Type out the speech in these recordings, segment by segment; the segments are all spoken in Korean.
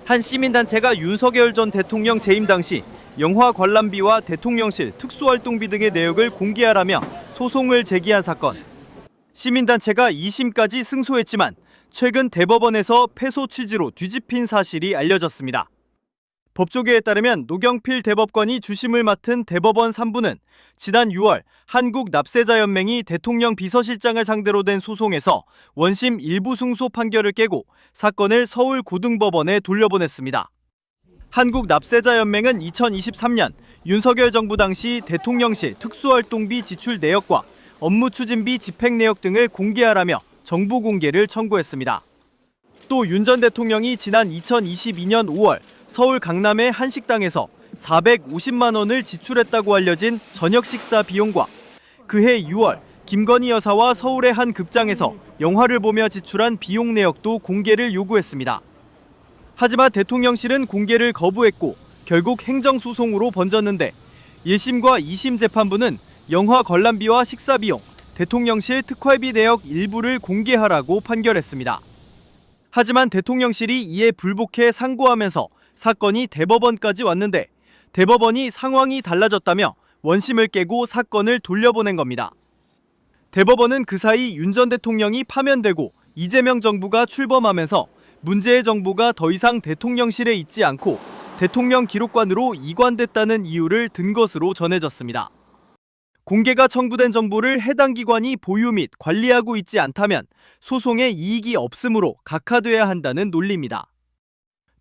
한 시민단체가 윤석열 전 대통령 재임 당시 영화 관람비와 대통령실 특수활동비 등의 내역을 공개하라며 소송을 제기한 사건. 시민단체가 2심까지 승소했지만 최근 대법원에서 패소 취지로 뒤집힌 사실이 알려졌습니다. 법조계에 따르면 노경필 대법관이 주심을 맡은 대법원 3부는 지난 6월 한국납세자연맹이 대통령 비서실장을 상대로 된 소송에서 원심 일부 승소 판결을 깨고 사건을 서울고등법원에 돌려보냈습니다. 한국납세자연맹은 2023년 윤석열 정부 당시 대통령실 특수활동비 지출 내역과 업무 추진비 집행 내역 등을 공개하라며 정부 공개를 청구했습니다. 또 윤 전 대통령이 지난 2022년 5월 서울 강남의 한 식당에서 450만 원을 지출했다고 알려진 저녁 식사 비용과 그해 6월 김건희 여사와 서울의 한 극장에서 영화를 보며 지출한 비용 내역도 공개를 요구했습니다. 하지만 대통령실은 공개를 거부했고 결국 행정소송으로 번졌는데 1심과 2심 재판부는 영화 관람비와 식사 비용, 대통령실 특활비 내역 일부를 공개하라고 판결했습니다. 하지만 대통령실이 이에 불복해 상고하면서 사건이 대법원까지 왔는데 대법원이 상황이 달라졌다며 원심을 깨고 사건을 돌려보낸 겁니다. 대법원은 그 사이 윤 전 대통령이 파면되고 이재명 정부가 출범하면서 문재인 정부가 더 이상 대통령실에 있지 않고 대통령 기록관으로 이관됐다는 이유를 든 것으로 전해졌습니다. 공개가 청구된 정보를 해당 기관이 보유 및 관리하고 있지 않다면 소송에 이익이 없으므로 각하돼야 한다는 논리입니다.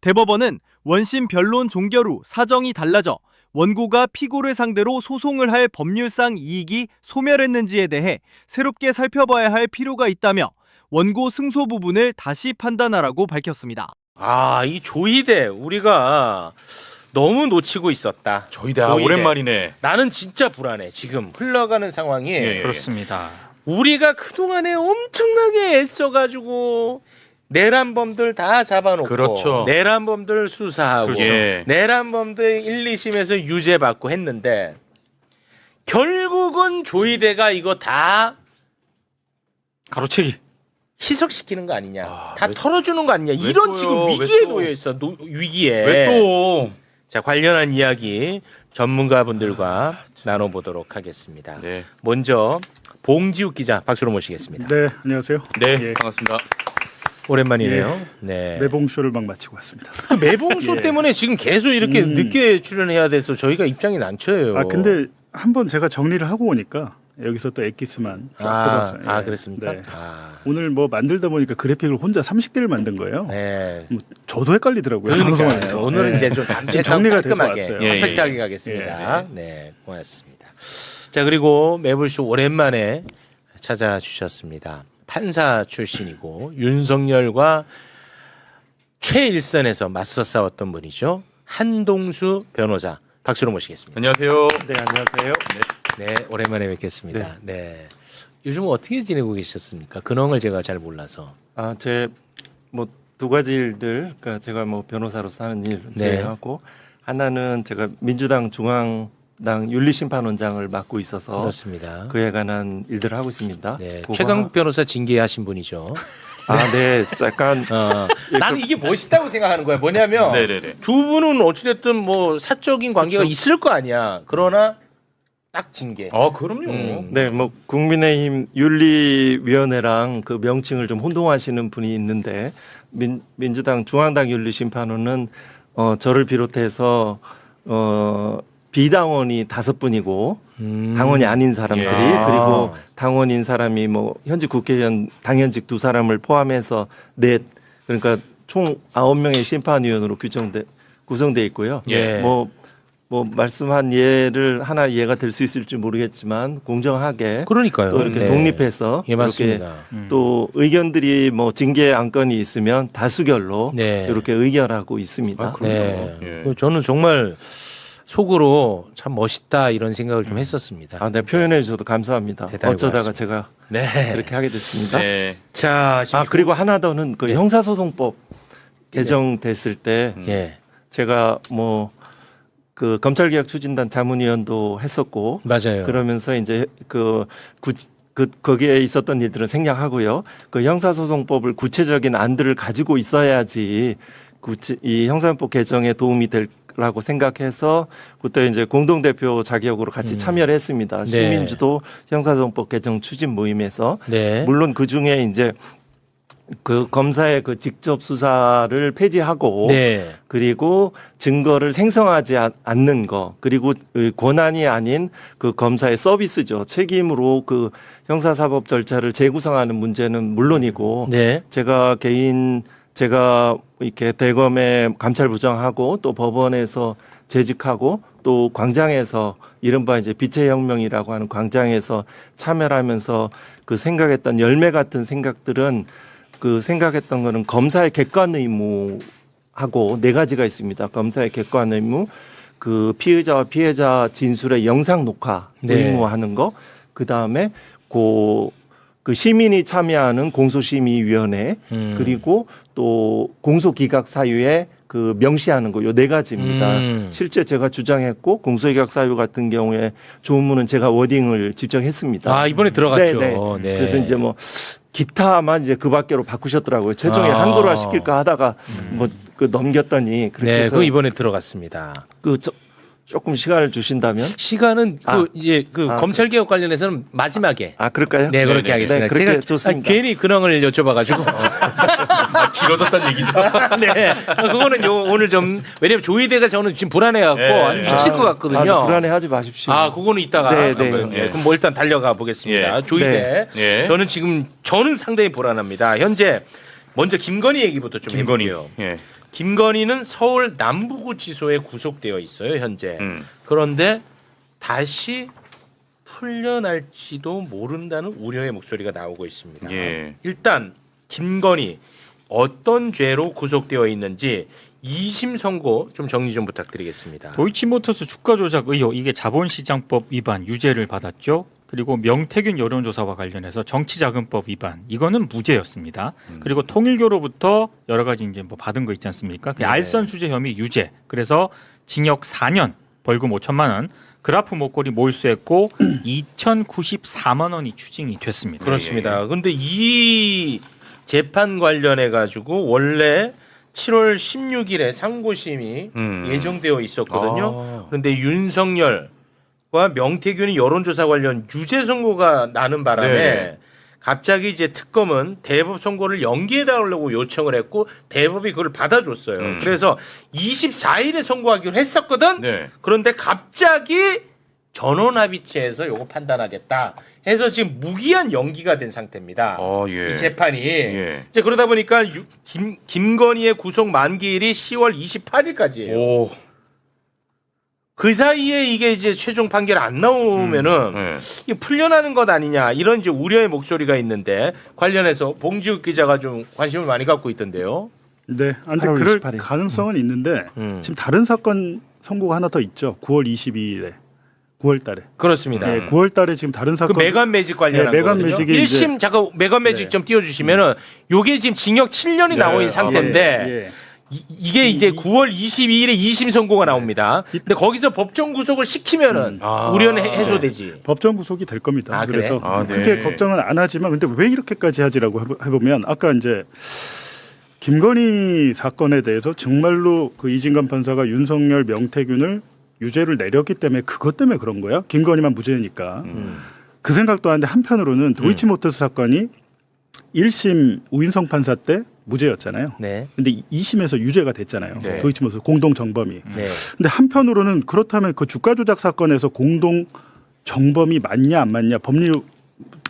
대법원은 원심 변론 종결 후 사정이 달라져 원고가 피고를 상대로 소송을 할 법률상 이익이 소멸했는지에 대해 새롭게 살펴봐야 할 필요가 있다며 원고 승소 부분을 다시 판단하라고 밝혔습니다. 이 조희대 우리가 너무 놓치고 있었다. 조희대 오랜만이네. 나는 진짜 불안해. 지금 흘러가는 상황이. 그렇습니다. 우리가 그동안에 엄청나게 애써가지고 내란범들 다 잡아놓고 그렇죠. 내란범들 수사하고 그렇죠. 내란범들 1, 2심에서 유죄받고 했는데 결국은 조희대가 이거 다 가로채기. 희석시키는 거 아니냐. 다 왜- 털어주는 거 아니냐. 왜 이런 또요? 지금 왜 위기에 또? 놓여 있어. 위기에. 왜 또? 자, 관련한 이야기 전문가분들과 나눠보도록 하겠습니다. 네. 먼저 봉지욱 기자 박수로 모시겠습니다. 네, 안녕하세요. 네, 예, 반갑습니다. 오랜만이네요. 네. 매봉쇼를 막 마치고 왔습니다. 그 매봉쇼 예. 때문에 지금 계속 이렇게 늦게 출연해야 돼서 저희가 입장이 난처해요. 근데 한번 제가 정리를 하고 오니까 여기서 또 엑기스만 쫙 뽑았어요. 예. 그렇습니까? 네. 오늘 뭐 만들다 보니까 그래픽을 혼자 30개를 만든 거예요. 네. 뭐 저도 헷갈리더라고요. 그러니까요. 방송하면서. 오늘은 예. 이제 좀 지금 정리가 돼서 깔끔하게 왔어요. 예, 예. 퍼펙트하게 가겠습니다. 네, 고맙습니다. 자, 그리고 매불쇼 오랜만에 찾아주셨습니다. 판사 출신이고 윤석열과 최일선에서 맞서 싸웠던 분이죠. 한동수 변호사 박수로 모시겠습니다. 안녕하세요. 네, 안녕하세요. 네, 오랜만에 뵙겠습니다. 네. 요즘 어떻게 지내고 계셨습니까? 근황을 제가 잘 몰라서. 제 뭐 두 가지 일들, 그러니까 제가 뭐 변호사로서 하는 일 네. 제외하고 하나는 제가 민주당 중앙당 윤리심판원장을 맡고 있어서 그렇습니다. 그에 관한 일들을 하고 있습니다. 네, 그거 최강욱 변호사 징계하신 분이죠. 네, 약간 나는 이게 멋있다고 생각하는 거야. 뭐냐면 네네네. 두 분은 어찌됐든 뭐 사적인 관계가 있을 거 아니야. 그러나 딱 징계. 그럼요. 네, 뭐 국민의힘 윤리위원회랑 그 명칭을 좀 혼동하시는 분이 있는데 민주당 중앙당 윤리심판원은 저를 비롯해서 비당원이 5분이고 당원이 아닌 사람들이 예. 그리고 당원인 사람이 뭐 현직 국회의원 당연직 2사람을 포함해서 넷 그러니까 총 9명의 심판위원으로 구성돼 있고요. 예. 뭐 말씀한 예를 하나 이해가 될 수 있을지 모르겠지만 공정하게 그러니까요. 또 이렇게 네. 독립해서 예, 이렇게 맞습니다. 또 의견들이 뭐 징계 안건이 있으면 다수결로 네. 이렇게 의결하고 있습니다. 네. 예. 저는 정말 속으로 참 멋있다 이런 생각을 좀 했었습니다. 네, 표현해 주셔도 감사합니다. 대단히 어쩌다가 고맙습니다. 제가 네. 그렇게 하게 됐습니다. 네. 자, 지금 그리고 하나 더는 그 네. 형사소송법 개정됐을 때 예. 제가 뭐 그 검찰개혁 추진단 자문위원도 했었고 맞아요. 그러면서 이제 거기에 있었던 일들은 생략하고요. 그 형사소송법을 구체적인 안들을 가지고 있어야지 이 형사헌법 개정에 도움이 될라고 생각해서 그때 이제 공동대표 자격으로 같이 참여를 했습니다. 네. 시민주도 형사헌법 개정 추진 모임에서 네. 물론 그 중에 이제 그 검사의 그 직접 수사를 폐지하고 네. 그리고 증거를 생성하지 않는 거 그리고 권한이 아닌 그 검사의 서비스죠. 책임으로 그 형사사법 절차를 재구성하는 문제는 물론이고 네. 제가 이렇게 대검에 감찰부장하고 또 법원에서 재직하고 또 광장에서 이른바 이제 빛의 혁명이라고 하는 광장에서 참여를 하면서 그 생각했던 열매 같은 생각들은 그 생각했던 거는 검사의 객관 의무하고 네 가지가 있습니다. 검사의 객관 의무, 그 피의자와 피해자 진술의 영상 녹화 네. 의무하는 거, 그 다음에 그 시민이 참여하는 공소심의위원회 그리고 또 공소기각 사유에 그 명시하는 거 요 네 가지입니다. 실제 제가 주장했고 공소기각 사유 같은 경우에 조문은 제가 워딩을 직접 했습니다. 아, 이번에 들어갔죠. 네. 네. 그래서 이제 뭐 기타만 이제 그 밖으로 바꾸셨더라고요. 최종에 아. 한글화 시킬까 하다가 뭐 그 넘겼더니 그렇게 네, 해서 그 이번에 들어갔습니다. 조금 시간을 주신다면 시간은 이제 검찰 개혁 관련해서는 마지막에. 그럴까요? 네, 그렇게 네네. 하겠습니다. 네, 그렇게 제가 좋습니다. 괜히 근황을 여쭤봐가지고. 길어졌다는 얘기죠. 네, 그거는 오늘 좀 왜냐면 조희대가 저는 지금 불안해갖고 네. 아주 미칠 것 같거든요. 불안해하지 마십시오. 그거는 이따가. 네, 네. 그럼 뭐 일단 달려가 보겠습니다. 예. 조희대. 예. 저는 상당히 불안합니다. 현재 먼저 김건희 얘기부터 좀 김건희. 해볼게요. 예. 김건희는 서울 남부구치소에 구속되어 있어요, 현재. 그런데 다시 풀려날지도 모른다는 우려의 목소리가 나오고 있습니다. 예. 일단 김건희 어떤 죄로 구속되어 있는지 2심 선고 좀 정리 좀 부탁드리겠습니다. 도이치모터스 주가 조작 의혹 이게 자본시장법 위반 유죄를 받았죠. 그리고 명태균 여론조사와 관련해서 정치자금법 위반 이거는 무죄였습니다. 그리고 통일교로부터 여러 가지 이제 뭐 받은 거 있지 않습니까? 그 네. 알선 수재 혐의 유죄. 그래서 징역 4년, 벌금 5천만 원, 그라프 목걸이 몰수했고 2,094만 원이 추징이 됐습니다. 그렇습니다. 근데 이 재판 관련해 가지고 원래 7월 16일에 상고심이 예정되어 있었거든요. 그런데 윤석열과 명태균이 여론조사 관련 유죄 선고가 나는 바람에 네. 갑자기 이제 특검은 대법 선고를 연기해달라고 요청을 했고 대법이 그걸 받아줬어요. 그래서 24일에 선고하기로 했었거든. 네. 그런데 갑자기 전원합의체에서 요거 판단하겠다 해서 지금 무기한 연기가 된 상태입니다. 예. 이 재판이. 예. 이제 그러다 보니까 김건희의 구속 만기일이 10월 28일까지예요. 오. 그 사이에 이게 이제 최종 판결 안 나오면은 네. 이게 풀려나는 것 아니냐 이런 이제 우려의 목소리가 있는데 관련해서 봉지욱 기자가 좀 관심을 많이 갖고 있던데요. 네, 근데 8월 그럴 28일. 가능성은 있는데 지금 다른 사건 선고가 하나 더 있죠. 9월 22일에 9월 달에. 그렇습니다. 네, 9월 달에 지금 다른 그 사건 메간 매직 관련한 네, 메간 거거든요. 매직이 1심 잠깐 메간 매직 네. 좀 띄워주시면은 요게 지금 징역 7년이 나온 네. 상태인데 예. 이게 이제 9월 22일에 2심 선고가 나옵니다. 근데 거기서 법정 구속을 시키면은 우려는 해소되지. 법정 구속이 될 겁니다. 아, 그래? 그래서 아, 네. 크게 걱정은 안 하지만 근데 왜 이렇게까지 하지라고 해보면 아까 이제 김건희 사건에 대해서 정말로 그 이진관 판사가 윤석열, 명태균을 유죄를 내렸기 때문에 그것 때문에 그런 거야. 김건희만 무죄니까. 그 생각도 하는데 한편으로는 도이치모터스 사건이 1심 우인성 판사 때 무죄였잖아요. 네. 근데 2심에서 유죄가 됐잖아요. 네. 도이치모터스 공동 정범이. 네. 근데 한편으로는 그렇다면 그 주가 조작 사건에서 공동 정범이 맞냐 안 맞냐 법리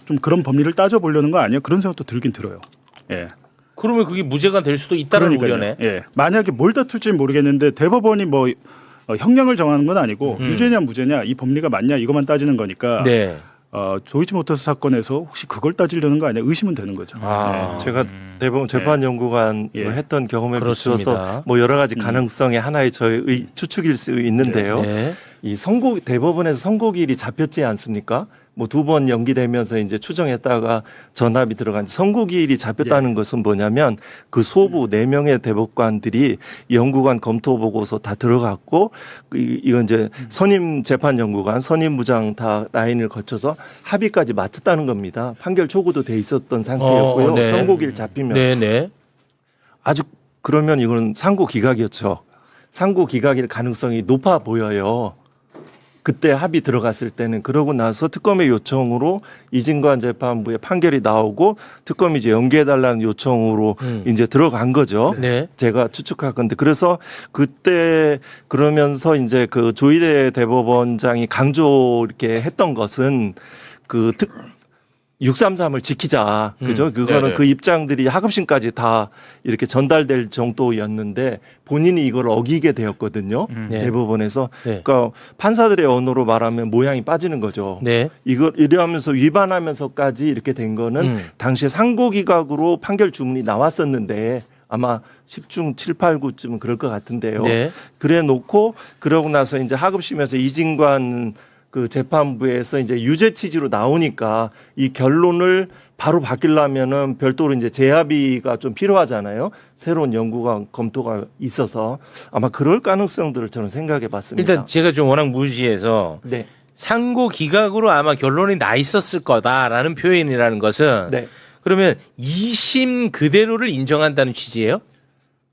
좀 그런 법리를 따져 보려는 거 아니야? 그런 생각도 들긴 들어요. 예. 그러면 그게 무죄가 될 수도 있다는 그러니까요. 우려네. 예. 만약에 뭘 다툴지는 모르겠는데 대법원이 뭐 형량을 정하는 건 아니고 유죄냐 무죄냐 이 법리가 맞냐 이것만 따지는 거니까 네. 도이치모터스 사건에서 혹시 그걸 따지려는 거 아니야? 의심은 되는 거죠. 아. 제가 대법원 재판연구관 예. 했던 경험에 그렇습니다. 비추어서 뭐 여러 가지 가능성의 하나의 저의 추측일 수 있는데요. 네. 이 대법원에서 선고일이 잡혔지 않습니까? 뭐 2번 연기되면서 이제 추정했다가 전압이 들어간 선고기일이 잡혔다는 것은 뭐냐면 그 소부 4명의 대법관들이 연구관 검토 보고서 다 들어갔고 이건 이제 선임 재판 연구관, 선임 부장 다 라인을 거쳐서 합의까지 마쳤다는 겁니다. 판결 초구도 돼 있었던 상태였고요. 네. 선고기일 잡히면 네, 네. 아주 그러면 이건 상고 기각이었죠. 상고 기각일 가능성이 높아 보여요. 그때 합의 들어갔을 때는. 그러고 나서 특검의 요청으로 이진관 재판부의 판결이 나오고 특검이 이제 연기해달라는 요청으로 이제 들어간 거죠. 네. 제가 추측할 건데. 그래서 그때 그러면서 이제 그 조희대 대법원장이 강조 이렇게 했던 것은 그 633을 지키자. 그죠? 그거는 네네. 그 입장들이 하급심까지 다 이렇게 전달될 정도였는데 본인이 이걸 어기게 되었거든요. 네. 대법원에서. 네. 그러니까 판사들의 언어로 말하면 모양이 빠지는 거죠. 네. 이걸 이래하면서 위반하면서까지 이렇게 된 거는 당시에 상고기각으로 판결 주문이 나왔었는데 아마 10중 7, 8, 9쯤은 그럴 것 같은데요. 네. 그래 놓고 그러고 나서 이제 하급심에서 이진관 그 재판부에서 이제 유죄 취지로 나오니까 이 결론을 바로 바뀌려면은 별도로 이제 재합의가 좀 필요하잖아요. 새로운 연구가 검토가 있어서 아마 그럴 가능성들을 저는 생각해 봤습니다. 일단 제가 좀 워낙 무지해서 네. 상고 기각으로 아마 결론이 나 있었을 거다라는 표현이라는 것은 네. 그러면 2심 그대로를 인정한다는 취지예요?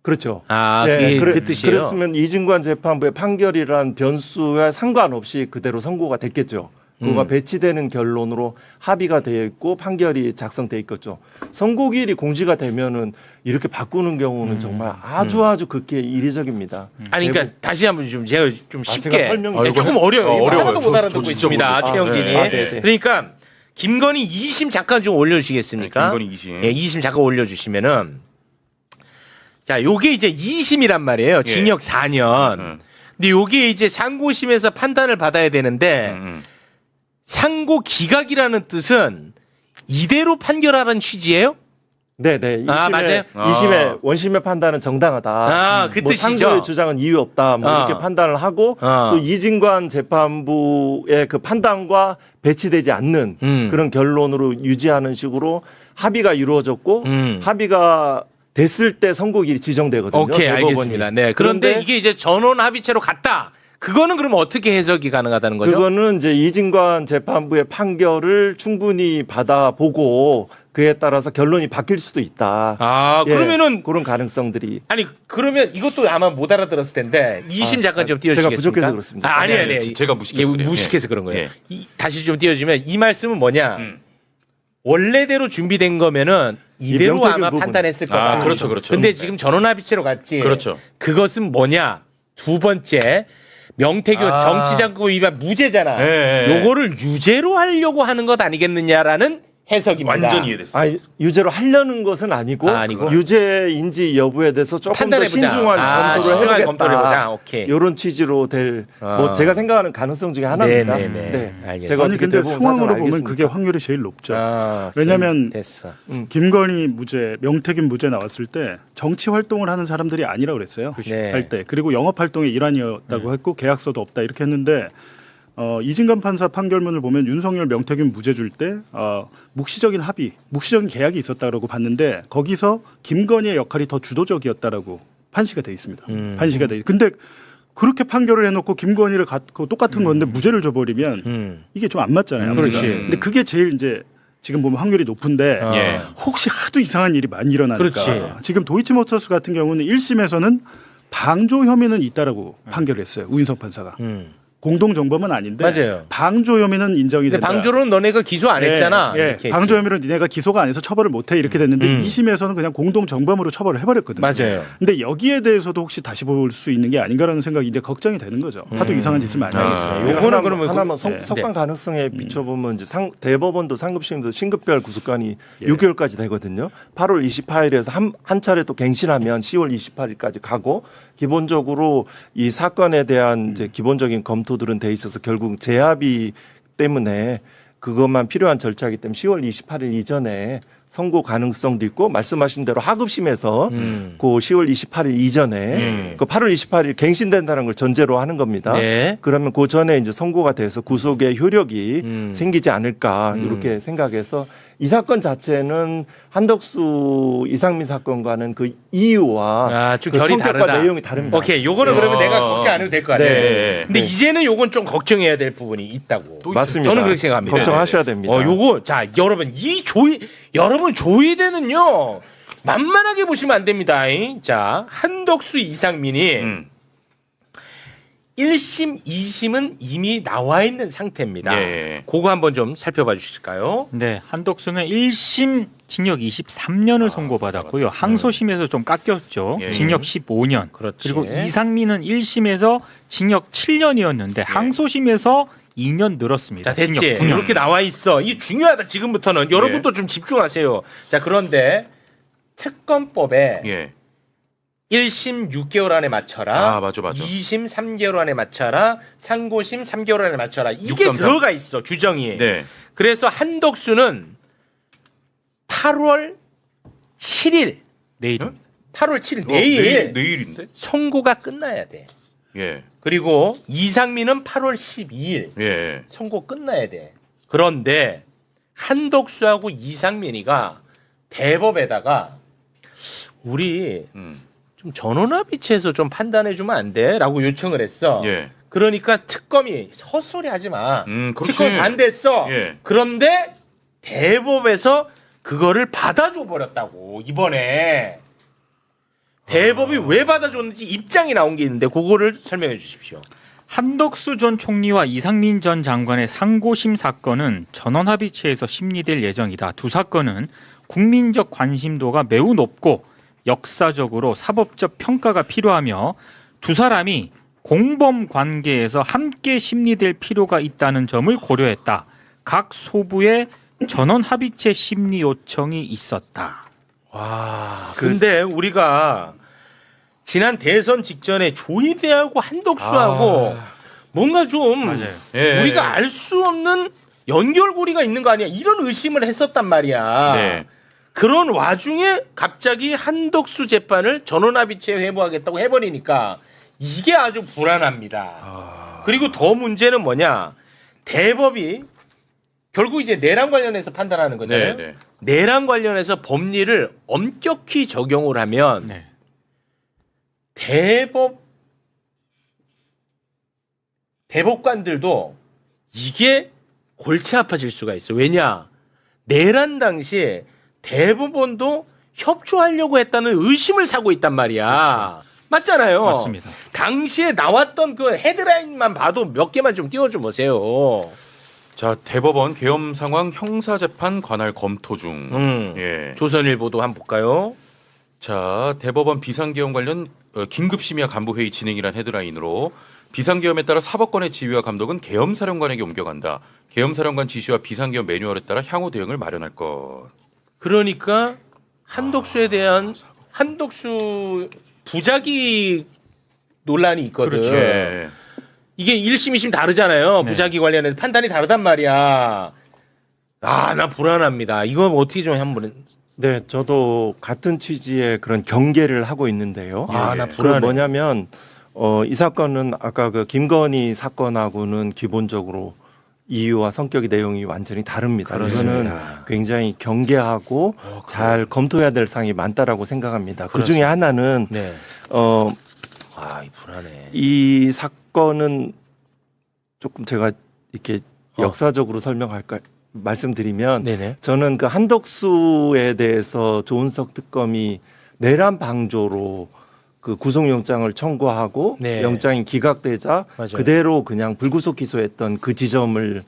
그렇죠. 아, 그 뜻이에요. 그랬으면 이진관 재판부의 판결이란 변수와 상관없이 그대로 선고가 됐겠죠. 그거가 배치되는 결론으로 합의가 되어 있고 판결이 작성돼 있겠죠. 선고기일이 공지가 되면은 이렇게 바꾸는 경우는 정말 아주 극히 이례적입니다. 아니 그러니까 다시 한번 좀 제가 좀 쉽게 설명해 조금 어려워요. 이거 어려워요. 하나도 못 알아듣고 저 진짜 있습니다. 모르겠어요. 최영진이. 네. 그러니까 김건희 2심 잠깐 좀 올려주시겠습니까? 김건희 2심. 예, 2심 잠깐 올려주시면은 자, 요게 이제 2심이란 말이에요. 징역 4년. 근데 요게 이제 상고심에서 판단을 받아야 되는데 상고 기각이라는 뜻은 이대로 판결하라는 취지예요? 네네. 아, 맞아요? 2심의 원심의 판단은 정당하다. 아, 그 뭐 뜻이죠. 상고의 주장은 이유 없다. 뭐 이렇게 판단을 하고 또 이진관 재판부의 그 판단과 배치되지 않는 그런 결론으로 유지하는 식으로 합의가 이루어졌고 합의가 됐을 때 선고일이 지정되거든요. 오케이, 대법원이. 알겠습니다. 네. 그런데 이게 이제 전원 합의체로 갔다. 그거는 그럼 어떻게 해석이 가능하다는 거죠? 그거는 이제 이진관 재판부의 판결을 충분히 받아보고 그에 따라서 결론이 바뀔 수도 있다. 아, 예, 그러면은 그런 가능성들이. 아니 그러면 이것도 아마 못 알아들었을 텐데 2심 잠깐 좀 띄워주시겠습니까? 제가 부족해서 그렇습니다. 아, 아니. 제가 무식해서 그래요. 무식해서 그런 거예요. 예. 다시 좀 띄워주면 이 말씀은 뭐냐? 원래대로 준비된 거면은 이대로 명태균 아마 부분. 판단했을 거다. 아, 그렇죠. 근데 지금 전원합의체로 갔지. 그렇죠. 그것은 뭐냐? 두 번째 명태균 정치자금 위반 무죄잖아. 예. 요거를 유죄로 하려고 하는 것 아니겠느냐라는 해석입니다. 완전 이해됐어요. 아, 유죄로 하려는 것은 아니고, 아니고? 유죄인지 여부에 대해서 조금 더 판단해보자. 신중한 검토를 신중한 해보겠다. 검토를 해보자. 오케이. 이런 취지로 될, 뭐 제가 생각하는 가능성 중에 하나입니다. 네네네. 알겠습니다. 제가 아니 어떻게 근데 대법원 상황으로 사정을 보면 알겠습니까? 그게 확률이 제일 높죠. 아, 왜냐하면 됐어. 김건희 무죄, 명태균 무죄 나왔을 때 정치 활동을 하는 사람들이 아니라고 그랬어요. 네. 할 때. 그리고 영업 활동의 일환이었다고 했고 계약서도 없다 이렇게 했는데 이진관 판사 판결문을 보면 윤석열, 명태균 무죄 줄 때 묵시적인 합의, 묵시적인 계약이 있었다라고 봤는데 거기서 김건희의 역할이 더 주도적이었다라고 판시가 돼 있습니다. 판시가 돼. 근데 그렇게 판결을 해놓고 김건희를 갖고 똑같은 건데 무죄를 줘버리면 이게 좀 안 맞잖아요. 그렇지. 근데 그게 제일 이제 지금 보면 확률이 높은데 예. 혹시 하도 이상한 일이 많이 일어나니까 그렇지. 지금 도이치모터스 같은 경우는 1심에서는 방조 혐의는 있다라고 판결을 했어요. 우인성 판사가. 공동 정범은 아닌데 맞아요. 방조 혐의는 인정이 근데 된다. 방조로는 너네가 기소 안 했잖아. 예, 이렇게 방조 했지. 혐의로 니네가 기소가 안 해서 처벌을 못해 이렇게 됐는데 2심에서는 그냥 공동 정범으로 처벌을 해버렸거든요. 맞아요. 근데 여기에 대해서도 혹시 다시 볼 수 있는 게 아닌가라는 생각이 이제 걱정이 되는 거죠. 하도 이상한 짓을 많이 하니까. 요거는 그러면 하나만 네. 석관 가능성에 비춰보면 이제 대법원도 상급심도 신급별 구속관이 6개월까지 되거든요. 8월 28일에서 한 차례 또 갱신하면 10월 28일까지 가고 기본적으로 이 사건에 대한 이제 기본적인 검토들은 돼 있어서 결국 재합의 때문에 그것만 필요한 절차이기 때문에 10월 28일 이전에 선고 가능성도 있고 말씀하신 대로 하급심에서 그 10월 28일 이전에 그 8월 28일 갱신된다는 걸 전제로 하는 겁니다. 네. 그러면 그 전에 이제 선고가 돼서 구속의 효력이 생기지 않을까 이렇게 생각해서 이 사건 자체는 한덕수 이상민 사건과는 그 이유와 좀 그 결이 성격과 다르다. 내용이 다릅니다. 오케이, 요거는 그러면 내가 걱정 안 해도 될 것 같아요. 네. 근데 이제는 요건 좀 걱정해야 될 부분이 있다고. 맞습니다. 저는 그렇게 생각합니다. 걱정하셔야 됩니다. 요거 자 여러분 여러분 조이대는요 만만하게 보시면 안 됩니다. 자, 한덕수, 이상민이 1심, 2심은 이미 나와 있는 상태입니다. 예. 그거 한번 좀 살펴봐 주실까요? 네, 한덕수는 1심 징역 23년을 선고받았고요. 항소심에서 좀 깎였죠. 예. 징역 15년. 그렇지. 그리고 이상민은 1심에서 징역 7년이었는데 항소심에서 2년 늘었습니다. 자, 됐지. 징역 9년. 이렇게 나와 있어. 이 중요하다. 지금부터는 여러분도 좀 집중하세요. 자, 그런데 특검법에 예. 1심 6개월 안에 맞춰라. 아, 맞아. 2심 3개월 안에 맞춰라. 상고심 3개월 안에 맞춰라. 이게 633. 들어가 있어, 규정이. 네. 그래서 한덕수는 8월 7일, 내일입니다. 8월 7일 내일 내일인데? 선고가 끝나야 돼. 예. 그리고 이상민은 8월 12일 예. 선고 끝나야 돼. 그런데 한덕수하고 이상민이가 대법에다가 우리 좀 전원합의체에서 좀 판단해주면 안 돼? 라고 요청을 했어. 예. 그러니까 특검이 헛소리 하지 마. 그렇지. 특검 반대했어. 예. 그런데 대법에서 그거를 받아줘 버렸다고 이번에. 대법이 왜 받아줬는지 입장이 나온 게 있는데 그거를 설명해 주십시오. 한덕수 전 총리와 이상민 전 장관의 상고심 사건은 전원합의체에서 심리될 예정이다. 두 사건은 국민적 관심도가 매우 높고 역사적으로 사법적 평가가 필요하며 두 사람이 공범 관계에서 함께 심리될 필요가 있다는 점을 고려했다. 각 소부의 전원합의체 심리 요청이 있었다. 와, 근데 우리가 지난 대선 직전에 조희대하고 한덕수하고 뭔가 좀 맞아요. 예. 우리가 알 수 없는 연결고리가 있는 거 아니야? 이런 의심을 했었단 말이야. 네. 그런 와중에 갑자기 한덕수 재판을 전원합의체에 회부하겠다고 해버리니까 이게 아주 불안합니다. 그리고 더 문제는 뭐냐? 대법이 결국 이제 내란 관련해서 판단하는 거잖아요. 네. 내란 관련해서 법리를 엄격히 적용을 하면 네. 대법관들도 이게 골치 아파질 수가 있어. 왜냐? 내란 당시에 대법원도 협조하려고 했다는 의심을 사고 있단 말이야. 맞잖아요. 맞습니다. 당시에 나왔던 그 헤드라인만 봐도 몇 개만 좀 띄워줘 보세요. 자, 대법원 계엄 상황 형사재판 관할 검토 중. 예. 조선일보도 한번 볼까요? 자, 대법원 비상계엄 관련 긴급심의와 간부회의 진행이란 헤드라인으로 비상계엄에 따라 사법권의 지휘와 감독은 계엄사령관에게 옮겨간다. 계엄사령관 지시와 비상계엄 매뉴얼에 따라 향후 대응을 마련할 것. 그러니까 한덕수에 대한 한덕수 부작위 논란이 있거든. 그렇죠. 예. 이게 1심, 2심 다르잖아요. 네. 부작위 관련해서 판단이 다르단 말이야. 아, 나 불안합니다. 이거 어떻게 좀 한번. 네, 저도 같은 취지의 그런 경계를 하고 있는데요. 아, 나 그 불안해. 뭐냐면 이 사건은 아까 그 김건희 사건하고는 기본적으로 이유와 성격의 내용이 완전히 다릅니다. 그렇습니다. 이거는 굉장히 경계하고 잘 검토해야 될 사항이 많다라고 생각합니다. 그 중에 하나는 네. 아, 불안해. 이 사건은 조금 제가 이렇게 역사적으로 설명할까 말씀드리면 네네. 저는 그 한덕수에 대해서 조은석 특검이 내란 방조로 그 구속영장을 청구하고 네. 영장이 기각되자 맞아요. 그대로 그냥 불구속 기소했던 그 지점을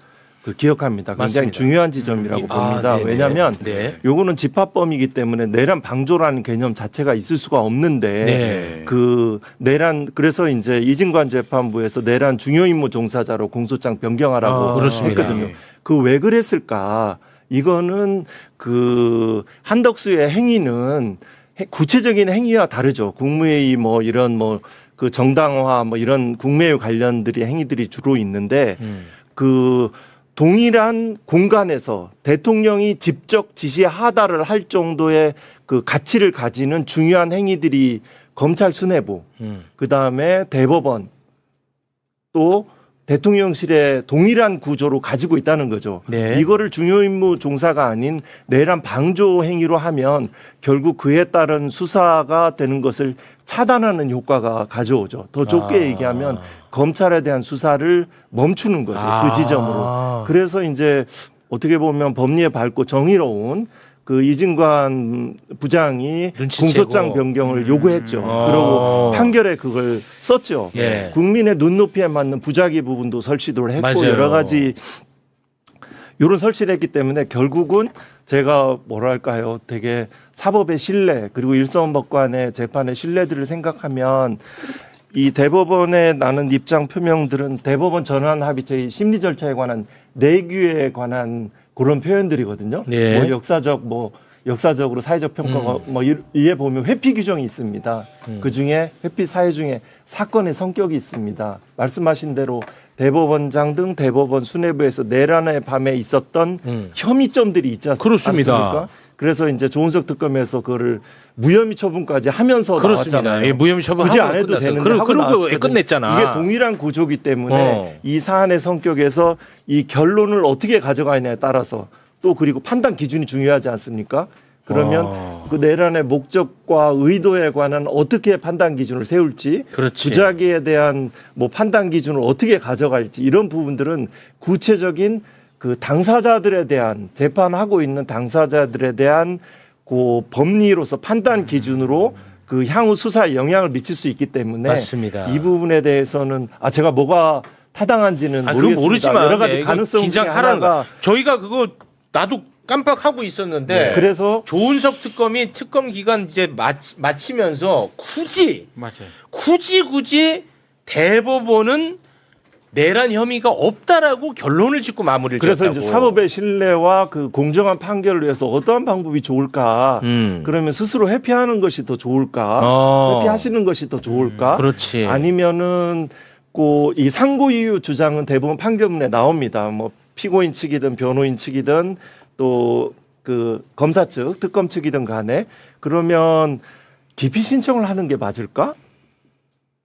기억합니다. 굉장히 맞습니다. 중요한 지점이라고 봅니다. 네네. 왜냐하면 네. 요거는 집합범이기 때문에 내란 방조라는 개념 자체가 있을 수가 없는데 네. 그 내란 그래서 이제 이진관 재판부에서 내란 중요 임무 종사자로 공소장 변경하라고 그렇습니다. 했거든요. 그 왜 그랬을까? 이거는 그 한덕수의 행위는 구체적인 행위와 다르죠. 국무회의 뭐 이런 뭐 그 정당화 뭐 이런 국무회의 관련들이 행위들이 주로 있는데 그 동일한 공간에서 대통령이 직접 지시하다를 할 정도의 그 가치를 가지는 중요한 행위들이 검찰 수뇌부, 그 다음에 대법원, 또 대통령실의 동일한 구조로 가지고 있다는 거죠. 네. 이거를 중요 임무 종사가 아닌 내란 방조 행위로 하면 결국 그에 따른 수사가 되는 것을 차단하는 효과가 가져오죠. 더 좁게 얘기하면 검찰에 대한 수사를 멈추는 거죠. 그 지점으로. 그래서 이제 어떻게 보면 법리에 밝고 정의로운 그 이진관 부장이 눈치채고. 공소장 변경을 요구했죠. 어. 그러고 판결에 그걸 썼죠. 예. 국민의 눈높이에 맞는 부작위 부분도 설치를 했고 맞아요. 여러 가지 이런 설치를 했기 때문에 결국은 제가 뭐랄까요, 되게 사법의 신뢰 그리고 일선법관의 재판의 신뢰들을 생각하면 이 대법원에 나는 입장 표명들은 대법원 전환 합의체의 심리 절차에 관한 내규에 관한 그런 표현들이거든요. 네. 역사적으로 사회적 평가가 이에 보면 회피 규정이 있습니다. 그 중에 회피 사유 중에 사건의 성격이 있습니다. 말씀하신 대로 대법원장 등 대법원 수뇌부에서 내란의 밤에 있었던 혐의점들이 있지 그렇습니다. 않습니까? 그래서 이제 조은석 특검에서 그거를 무혐의 처분까지 하면서 그렇습니다. 나왔잖아요. 예, 무혐의 처분 굳이 하고 안 해도 끝났어요. 되는데 그러고 하고 나왔거든요. 끝냈잖아. 이게 동일한 구조기 때문에 이 사안의 성격에서 이 결론을 어떻게 가져가느냐에 따라서 또 그리고 판단 기준이 중요하지 않습니까? 그러면 그 내란의 목적과 의도에 관한 어떻게 판단 기준을 세울지, 그렇지. 부작위에 대한 뭐 판단 기준을 어떻게 가져갈지 이런 부분들은 구체적인 그 당사자들에 대한 재판하고 있는 당사자들에 대한 그 법리로서 판단 기준으로 그 향후 수사에 영향을 미칠 수 있기 때문에 맞습니다. 이 부분에 대해서는 제가 뭐가 타당한지는 그건 모르겠습니다. 모르지만 여러 가지 예, 이거 가능성 중에 긴장하라는 하나가 거야. 저희가 그거 나도 깜빡하고 있었는데 그래서 조은석 특검이 특검 기간 이제 마치면서 굳이 대법원은 내란 혐의가 없다라고 결론을 짓고 마무리를 그래서 지었다고. 이제 사법의 신뢰와 그 공정한 판결을 위해서 어떠한 방법이 좋을까? 그러면 스스로 회피하는 것이 더 좋을까? 회피하시는 것이 더 좋을까? 그렇지. 아니면은 이 상고 이유 주장은 대부분 판결문에 나옵니다. 뭐 피고인 측이든 변호인 측이든 또 그 검사 측, 특검 측이든 간에 그러면 기피 신청을 하는 게 맞을까?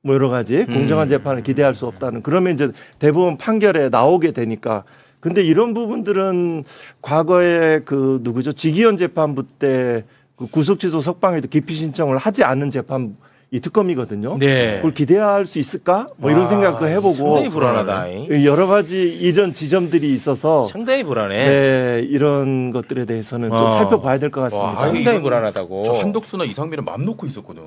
뭐 여러 가지 공정한 재판을 기대할 수 없다는 그러면 이제 대법원 판결에 나오게 되니까 근데 이런 부분들은 과거에 그 누구죠 지기현 재판부 때 그 구속취소 석방에도 기피 신청을 하지 않은 재판 이 특검이거든요. 네. 그걸 기대할 수 있을까? 뭐 이런 생각도 해보고 상당히 불안하다. 여러 가지 이런 지점들이 있어서 상당히 불안해. 네, 이런 것들에 대해서는 좀 살펴봐야 될 것 같습니다. 와, 상당히 불안하다고. 저 한덕수나 이상민은 맘 놓고 있었거든.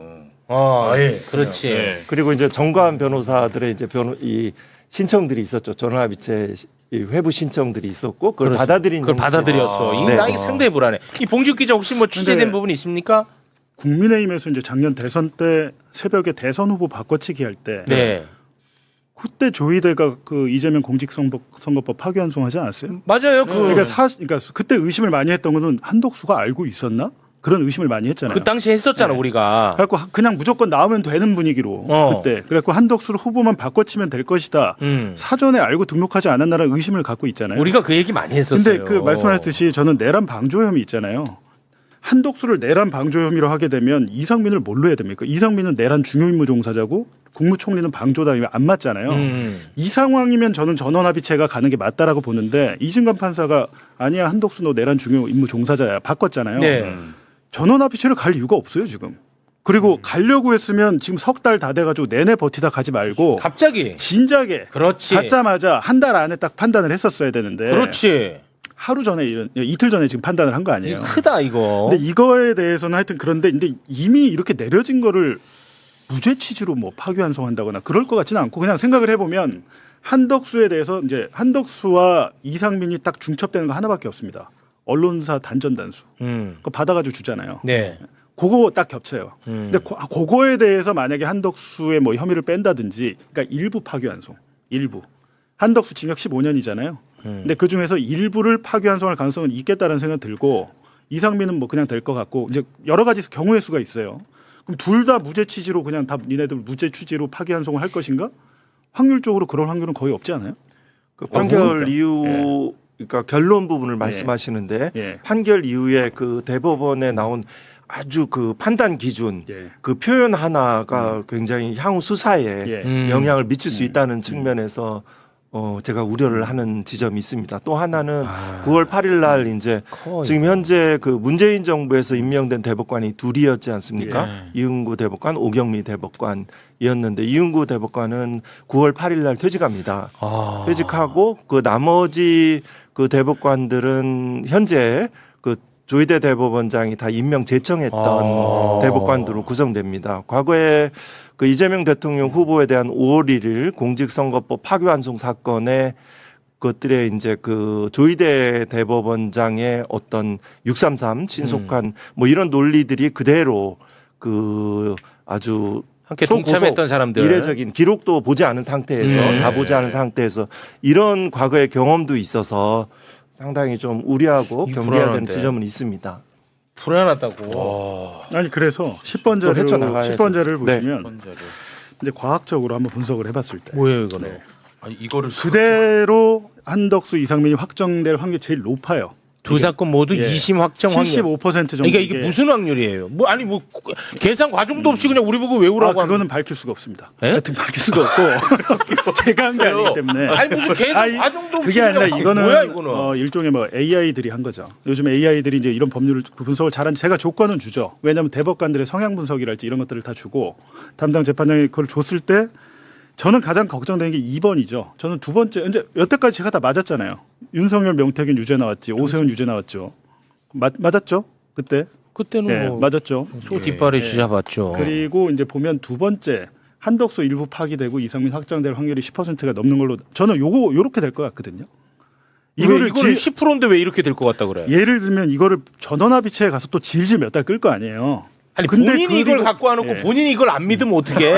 그렇지. 네. 그리고 이제 정관 변호사들의 이제 이 신청들이 있었죠. 전원합의체 이 회부 신청들이 있었고 그걸 받아들인 그걸 받아들였어. 네. 나 이게 상당히 불안해. 이 봉지욱 기자 혹시 뭐 취재된 근데 부분이 있습니까? 국민의힘에서 이제 작년 대선 때 새벽에 대선 후보 바꿔치기 할 때 네. 그때 조희대가 그 이재명 공직선거법 파기환송하지 않았어요? 맞아요. 그러니까 그때 의심을 많이 했던 거는 한덕수가 알고 있었나? 그런 의심을 많이 했잖아요. 그 당시에 했었잖아 우리가. 그래갖고 그냥 무조건 나오면 되는 분위기로 그때 그래갖고 한덕수를 후보만 바꿔치면 될 것이다. 사전에 알고 등록하지 않았나라는 의심을 갖고 있잖아요. 우리가 그 얘기 많이 했었어요. 근데 그 말씀하셨듯이 저는 내란 방조 혐의 있잖아요. 한덕수를 내란 방조 혐의로 하게 되면 이상민을 뭘로 해야 됩니까? 이상민은 내란 중요임무 종사자고 국무총리는 방조다이면 안 맞잖아요. 이 상황이면 저는 전원합의체가 가는 게 맞다라고 보는데 이진관 판사가 아니야 한덕수 너 내란 중요임무 종사자야 바꿨잖아요. 네. 전원합의체를 갈 이유가 없어요 지금. 그리고 가려고 했으면 지금 석 달 다 돼가지고 내내 버티다 가지 말고 갑자기. 진작에 그렇지. 받자마자 한 달 안에 딱 판단을 했었어야 되는데 그렇지. 하루 전에 이틀 전에 지금 판단을 한 거 아니에요. 이거 크다 이거. 근데 이거에 대해서는 하여튼 그런데 근데 이미 이렇게 내려진 거를 무죄 취지로 뭐 파기환송한다거나 그럴 것 같지는 않고 그냥 생각을 해보면 한덕수에 대해서 이제 한덕수와 이상민이 딱 중첩되는 거 하나밖에 없습니다. 언론사 단전 단수. 그거 받아가지고 주잖아요. 네. 그거 딱 겹쳐요. 근데 그거에 대해서 만약에 한덕수의 뭐 혐의를 뺀다든지, 그러니까 일부 파기환송, 일부. 한덕수 징역 15년이잖아요. 근데 그 중에서 일부를 파기환송할 가능성은 있겠다는 생각 들고 이상민은 뭐 그냥 될 것 같고 이제 여러 가지 경우의 수가 있어요. 그럼 둘 다 무죄 취지로 그냥 다 니네들 무죄 취지로 파기환송을 할 것인가? 확률적으로 그럴 확률은 거의 없지 않아요? 그 판결 없으니까. 이후 그러니까 결론 부분을 말씀하시는데 예. 판결 이후에 그 대법원에 나온 아주 그 판단 기준 예. 그 표현 하나가 굉장히 향후 수사에 예. 영향을 미칠 수 있다는 측면에서 제가 우려를 하는 지점이 있습니다. 또 하나는 9월 8일 날 이제 지금 현재 그 문재인 정부에서 임명된 대법관이 둘이었지 않습니까? 이은구 대법관, 오경미 대법관이었는데 이은구 대법관은 9월 8일 날 퇴직합니다. 퇴직하고 그 나머지 그 대법관들은 현재 그 조희대 대법원장이 다 임명 제청했던 대법관들로 구성됩니다. 과거에 그 이재명 대통령 후보에 대한 5월 1일 공직선거법 파기환송 사건에 그것들의 이제 그 조희대 대법원장의 어떤 633 신속한 뭐 이런 논리들이 그대로 그 아주 함께 동참했던 사람들 이례적인 기록도 보지 않은 상태에서 다 보지 않은 상태에서 이런 과거의 경험도 있어서 상당히 좀 우려하고 경계해야 되는 불안한데. 지점은 있습니다. 불안하다고. 아니 그래서 10번 또 자료 헤쳐나가야죠. 10번 자료를 네. 보시면 이제 과학적으로 한번 분석을 해봤을 때 뭐예요 이거는? 아니 이거를 그대로 한덕수 이상민이 확정될 확률이 제일 높아요. 두 사건 모두 예. 2심 확정 확률. 75% 정도. 그러니까 이게 무슨 확률이에요? 뭐 아니 뭐 계산 과정도 없이 그냥 우리 보고 외우라고 하면. 그거는 밝힐 수가 없습니다. 예? 하여튼 밝힐 수가 없고 제가 한 게 아니기 때문에. 아니 무슨 계산 아니, 과정도 없이 그게 아니라 그냥 이거는 뭐야 이거는? 일종의 뭐 AI들이 한 거죠. 요즘 AI들이 이제 이런 법률을 분석을 잘한 제가 조건은 주죠. 왜냐하면 대법관들의 성향 분석이랄지 이런 것들을 다 주고 담당 재판장이 그걸 줬을 때 저는 가장 걱정되는 게 2번이죠. 저는 두 번째 이제 여태까지 제가 다 맞았잖아요. 윤석열, 명태균 유죄 나왔지, 오세훈 유죄 나왔죠. 맞았죠? 그때? 그때는 예, 뭐 맞았죠. 소 뒷발에 쥐잡았죠. 그리고 이제 보면 두 번째 한덕수 일부 파기되고 이상민 확정될 확률이 10%가 넘는 걸로 저는 요렇게 될 것 같거든요. 이거를 10%인데 왜 이렇게 될 것 같다 그래? 예를 들면 이거를 전원합의체에 가서 또 질질 몇 달 끌 거 아니에요. 아니 근데 본인이 이걸 그리고- 갖고 와놓고 예. 본인이 이걸 안 믿으면 어떡해?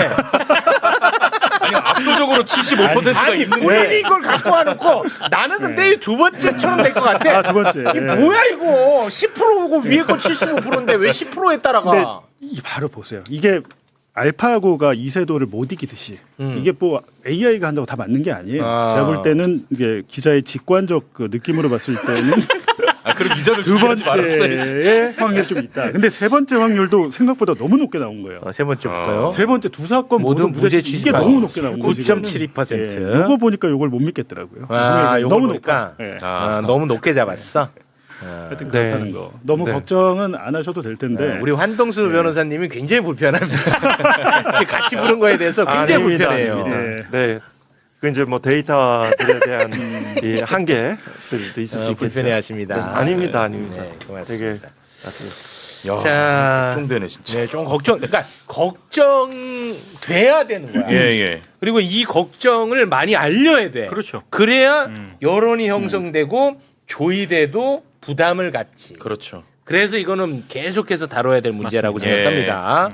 아니 압도적으로 75%가 아니 있는데 본인이 이걸 갖고 와놓고 나는 근데 이 두 번째처럼 될 것 같아. 두 번째. 이게 뭐야 이거 10%고 위에 거 75%인데 왜 10%에 따라가? 근데 이 바로 보세요. 이게 알파고가 이세돌을 못 이기듯이 이게 뭐 AI가 한다고 다 맞는 게 아니에요. 아. 제가 볼 때는 이게 기자의 직관적 그 느낌으로 봤을 때는 그럼 이자를 두 번째의 확률이 좀 있다. 근데 세 번째 확률도 생각보다 너무 높게 나온 거예요. 세 번째 볼까요? 세 번째 두 사건 모두 모두 무죄 무죄 이게 취지가 너무 높게 나온 거죠. 9.72%. 요거 보니까 요걸 못 믿겠더라고요. 아, 요걸 너무 보니까? 높아. 예. 너무 높게 잡았어. 하여튼 네. 그렇다는 거. 너무 네. 걱정은 안 하셔도 될 텐데. 우리 환동수 변호사님이 굉장히 불편합니다. 지금 같이 부른 거에 대해서 굉장히 아닙니다, 불편해요. 아닙니다. 네. 네. 그 이제 뭐 데이터들에 대한 이 한계들도 있을 수 있겠죠. 불편해하십니다. 네, 아닙니다, 아닙니다. 네, 고맙습니다. 되게 야, 자, 걱정되네 진짜. 네, 좀 그러니까 걱정돼야 되는 거야. 예. 그리고 이 걱정을 많이 알려야 돼. 그렇죠. 그래야 여론이 형성되고 조이대도 부담을 갖지. 그렇죠. 그래서 이거는 계속해서 다뤄야 될 문제라고 맞습니다. 생각합니다.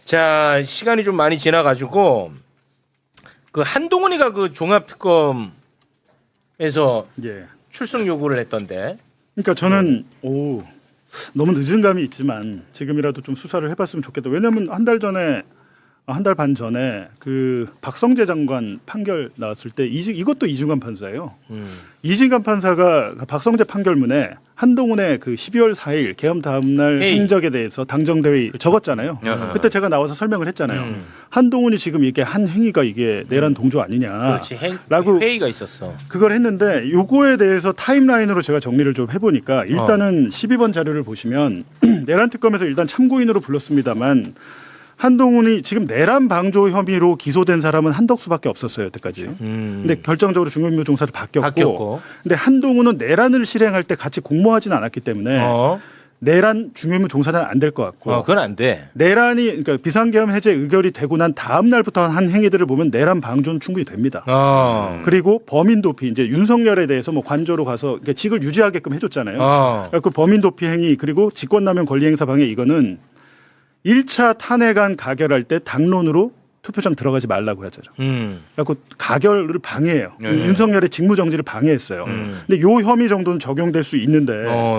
자, 시간이 좀 많이 지나가지고 그 한동훈이가 그 종합특검에서 예. 출석 요구를 했던데. 그러니까 저는 너무 늦은 감이 있지만 지금이라도 좀 수사를 해봤으면 좋겠다. 왜냐하면 한 달 반 전에 그 박성재 장관 판결 나왔을 때 이것도 이중간 판사예요. 이중간 판사가 박성재 판결문에 한동훈의 그 12월 4일 계엄 다음날 회의. 행적에 대해서 당정대회 적었잖아요. 그때 제가 나와서 설명을 했잖아요. 한동훈이 지금 이게 한 행위가 이게 내란 동조 아니냐. 그렇지. 라고 회의가 있었어. 그걸 했는데 요거에 대해서 타임라인으로 제가 정리를 좀 해보니까 일단은 12번 자료를 보시면 내란 특검에서 일단 참고인으로 불렀습니다만 한동훈이 지금 내란 방조 혐의로 기소된 사람은 한덕수밖에 없었어요 여태까지. 근데 결정적으로 중요임무 종사를 바뀌었고. 근데 한동훈은 내란을 실행할 때 같이 공모하진 않았기 때문에 내란 중요임무 종사는 안 될 것 같고. 그건 안 돼. 내란이 그러니까 비상계엄 해제 의결이 되고 난 다음 날부터 한 행위들을 보면 내란 방조는 충분히 됩니다. 그리고 범인 도피 이제 윤석열에 대해서 뭐 관저로 가서 그러니까 직을 유지하게끔 해줬잖아요. 그 범인 도피 행위 그리고 직권남용 권리행사 방해 이거는 1차 탄핵안 가결할 때 당론으로 투표장 들어가지 말라고 하죠. 그래서 가결을 방해해요. 윤석열의 직무정지를 방해했어요. 근데 요 혐의 정도는 적용될 수 있는데.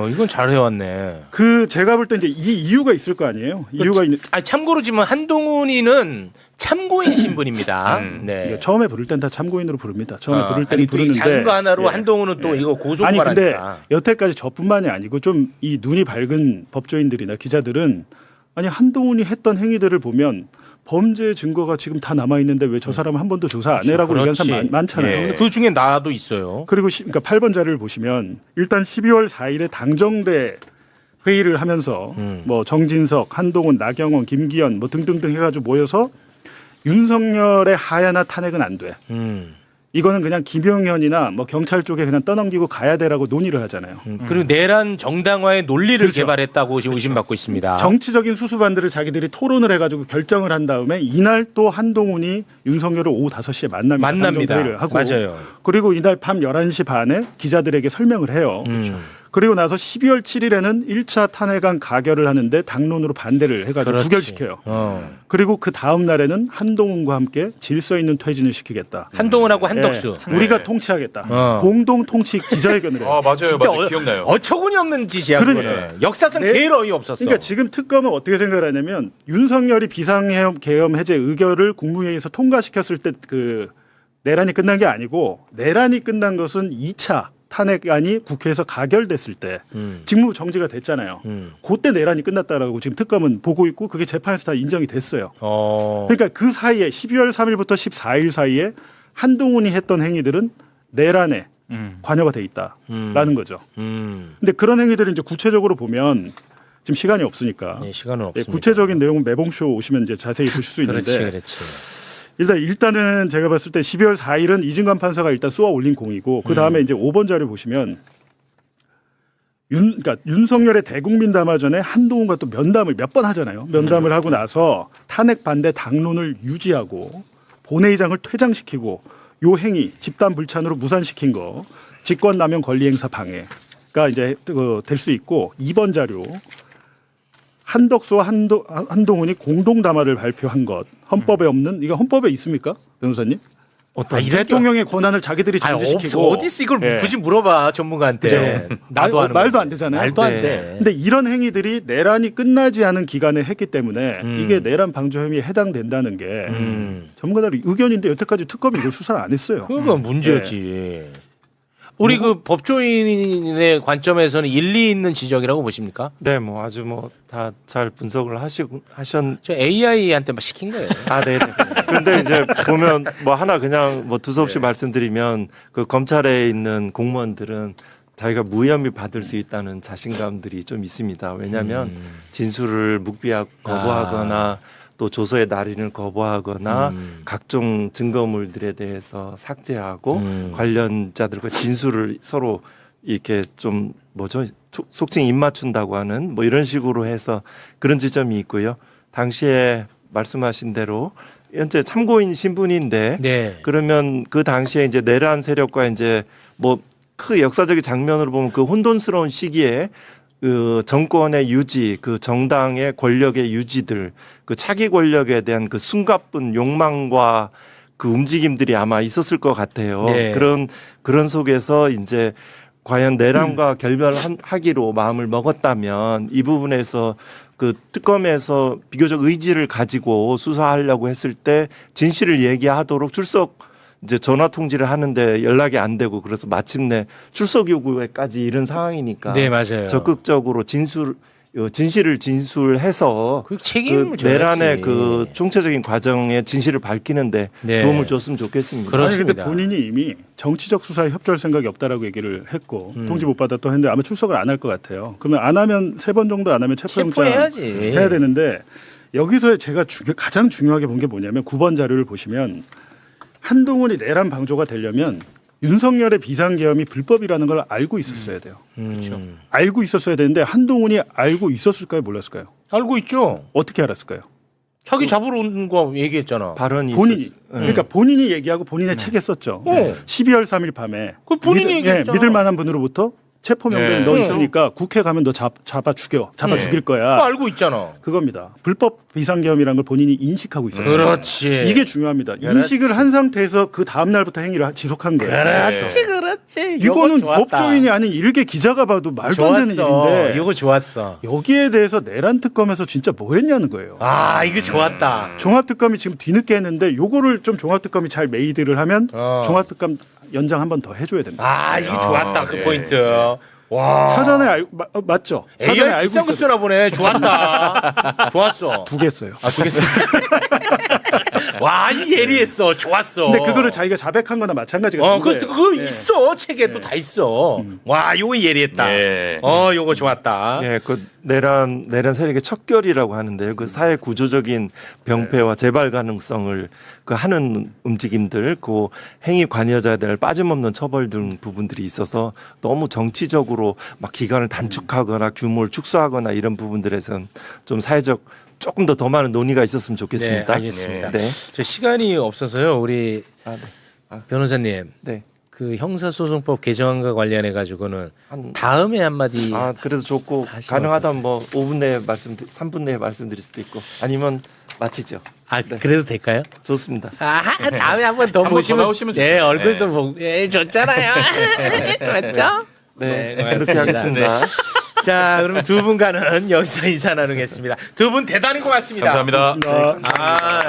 이건 잘 해왔네. 제가 볼 때 이제 이 이유가 있을 거 아니에요. 이유가 있는. 참고로 지금 한동훈이는 참고인 신분입니다. 네. 처음에 부를 땐 다 참고인으로 부릅니다. 처음에 부를 때는 부르는데. 작은 거 하나로 예. 한동훈은 또 이거 고소가 아니 근데 하니까. 여태까지 저뿐만이 아니고 좀 이 눈이 밝은 법조인들이나 기자들은 아니 한동훈이 했던 행위들을 보면 범죄 증거가 지금 다 남아 있는데 왜 저 사람 한 번도 조사 안 해라고 얘기하는 사람 많잖아요. 근데 그 중에 나도 있어요. 그리고 그러니까 8번 자료를 보시면 일단 12월 4일에 당정대 회의를 하면서 뭐 정진석, 한동훈, 나경원, 김기현 뭐 등등등 해가지고 모여서 윤석열의 하야나 탄핵은 안 돼. 이거는 그냥 김용현이나 뭐 경찰 쪽에 그냥 떠넘기고 가야 되라고 논의를 하잖아요. 그리고 내란 정당화의 논리를 그렇죠. 개발했다고 지금 의심받고 있습니다. 정치적인 수수반들을 자기들이 토론을 해가지고 결정을 한 다음에 이날 또 한동훈이 윤석열을 오후 5시에 만납니다. 회의를 하고. 맞아요. 그리고 이날 밤 11시 반에 기자들에게 설명을 해요. 그리고 나서 12월 7일에는 1차 탄핵안 가결을 하는데 당론으로 반대를 해가지고 그렇지. 부결시켜요. 어. 그리고 그 다음 날에는 한동훈과 함께 질서 있는 퇴진을 시키겠다. 한동훈하고 한덕수. 네. 우리가 통치하겠다. 어. 공동 통치 기자회견을 해요. 아 맞아요, 진짜 맞아요. 기억나요. 어처구니 없는 짓이야. 그러니까. 그거는. 역사상 네. 제일 어이없었어. 그러니까 지금 특검은 어떻게 생각을 하냐면 윤석열이 비상계엄 해제 의결을 국무회의에서 통과시켰을 때 그 내란이 끝난 게 아니고 내란이 끝난 것은 2차 탄핵안이 국회에서 가결됐을 때 직무 정지가 됐잖아요. 그때 내란이 끝났다라고 지금 특검은 보고 있고 그게 재판에서 다 인정이 됐어요. 그러니까 그 사이에 12월 3일부터 14일 사이에 한동훈이 했던 행위들은 내란에 관여가 돼 있다라는 거죠. 근데 그런 행위들을 이제 구체적으로 보면 지금 시간이 없으니까 네, 시간은 없습니다. 구체적인 내용은 매봉쇼 오시면 이제 자세히 보실 수 있는데 그렇지. 일단은 제가 봤을 때 12월 4일은 이진관 판사가 일단 쏘아 올린 공이고 그 다음에 이제 5번 자료 보시면 그러니까 윤석열의 대국민 담화 전에 한동훈과 또 면담을 몇 번 하잖아요. 면담을 하고 나서 탄핵 반대 당론을 유지하고 본회의장을 퇴장시키고 요 행위 집단 불찬으로 무산시킨 거 직권남용 권리행사 방해가 이제 될 수 있고 2번 자료 한덕수와 한동훈이 공동 담화를 발표한 것 헌법에 없는 이거 헌법에 있습니까, 변호사님? 대통령의 권한을 자기들이 정지시키고 어디 있어 이걸 예. 굳이 물어봐 전문가한테. 나도 하는 말도 거지. 안 되잖아요. 말도 안 네. 돼. 근데 이런 행위들이 내란이 끝나지 않은 기간에 했기 때문에 이게 내란 방조 혐의에 해당된다는 게 전문가들 의견인데 여태까지 특검이 이걸 수사를 안 했어요. 그건 문제지. 우리 그 법조인의 관점에서는 일리 있는 지적이라고 보십니까? 네, 뭐 아주 뭐 다 잘 분석을 하셨. 저 AI한테 막 시킨 거예요. 아, 네. 그런데 이제 보면 뭐 하나 그냥 뭐 두서없이 말씀드리면 그 검찰에 있는 공무원들은 자기가 무혐의 받을 수 있다는 자신감들이 좀 있습니다. 왜냐하면 진술을 묵비하고 거부하거나 또 조서의 날인을 거부하거나 각종 증거물들에 대해서 삭제하고 관련자들과 진술을 서로 이렇게 좀 뭐죠 속칭 입 맞춘다고 하는 뭐 이런 식으로 해서 그런 지점이 있고요. 당시에 말씀하신 대로 현재 참고인 신분인데 네. 그러면 그 당시에 이제 내란 세력과 이제 뭐 그 역사적인 장면으로 보면 그 혼돈스러운 시기에 그 정권의 유지, 그 정당의 권력의 유지들, 그 차기 권력에 대한 그 숨가쁜 욕망과 그 움직임들이 아마 있었을 것 같아요. 네. 그런 속에서 이제 과연 내란과 결별하기로 마음을 먹었다면 이 부분에서 그 특검에서 비교적 의지를 가지고 수사하려고 했을 때 진실을 얘기하도록 출석 이제 전화 통지를 하는데 연락이 안 되고 그래서 마침내 출석 요구에까지 이른 상황이니까 네, 맞아요. 적극적으로 진실을 진술해서 그 책임을 그 져야지. 내란의 그 총체적인 과정의 진실을 밝히는데 네. 도움을 줬으면 좋겠습니다. 그렇습니다. 아니 근데 본인이 이미 정치적 수사에 협조할 생각이 없다라고 얘기를 했고 통지 못 받았다고 했는데 아마 출석을 안 할 것 같아요. 그러면 안 하면 3번 정도 안 하면 체포영장 체포해야지. 해야 되는데 여기서 제가 가장 중요하게 본 게 뭐냐면 9번 자료를 보시면 한동훈이 내란 방조가 되려면 윤석열의 비상계엄이 불법이라는 걸 알고 있었어야 돼요. 그렇죠. 알고 있었어야 되는데 한동훈이 알고 있었을까요? 몰랐을까요? 알고 있죠. 어떻게 알았을까요? 자기 잡으러 온 거 얘기했잖아. 발언이 본인이 있었지. 그러니까 본인이 얘기하고 본인의 책에 썼죠. 네. 12월 3일 밤에 그 본인이 얘기했잖아. 믿을 만한 분으로부터 체포 명령 네. 너 있으니까 국회 가면 너 잡아 죽일 거야. 그거 알고 있잖아. 그겁니다. 불법 비상계엄이라는 걸 본인이 인식하고 있어요. 그렇지. 이게 중요합니다. 인식을 한 상태에서 그 다음 날부터 행위를 지속한 거예요. 그렇지. 이거는 좋았다. 법조인이 아닌 일개 기자가 봐도 말도 안 되는 일인데 이거 좋았어. 여기에 대해서 내란 특검에서 진짜 뭐 했냐는 거예요. 아, 이거 좋았다. 종합특검이 지금 뒤늦게 했는데 요거를 좀 종합특검이 잘 메이드를 하면 종합특검 연장 한 번 더 해줘야 된다. 아, 이거 좋았다. 그 네. 포인트. 와. 사전에 맞죠? 사전에 AI 알고 비싼 거 있었어요. 쓰나 보네. 좋았다. 좋았어. 2개 써요. 아, 두 개 써. 와, 이 예리했어. 좋았어. 근데 그거를 자기가 자백한 거나 마찬가지 같은데. 그거 있어. 책에 또 다 있어. 와, 요거 예리했다. 네. 요거 좋았다. 예, 그 내란 세력의 척결이라고 하는데요. 그 사회 구조적인 병폐와 재발 가능성을 그 하는 움직임들, 그 행위 관여자들 빠짐없는 처벌 등 부분들이 있어서 너무 정치적으로 막 기간을 단축하거나 규모를 축소하거나 이런 부분들에선 좀 사회적 조금 더 많은 논의가 있었으면 좋겠습니다. 네, 알겠습니다. 네. 저 시간이 없어서요. 우리 네. 변호사님. 네. 그 형사소송법 개정안과 관련해 가지고는 한 다음에 한마디. 그래도 좋고 다시 가능하다면 뭐 5분 내에 3분 내에 말씀드릴 수도 있고 아니면 마치죠. 네. 그래도 될까요? 좋습니다. 다음에 한 번 더 한번 더 모시면 나오시면 네, 좋죠. 얼굴도 네. 보고 좋잖아요. 맞죠? 네, 네, 그렇게 고맙습니다. 하겠습니다. 자, 그러면 두 분과는 여기서 인사 나누겠습니다. 두 분 대단히 고맙습니다. 감사합니다. 고맙습니다. 아,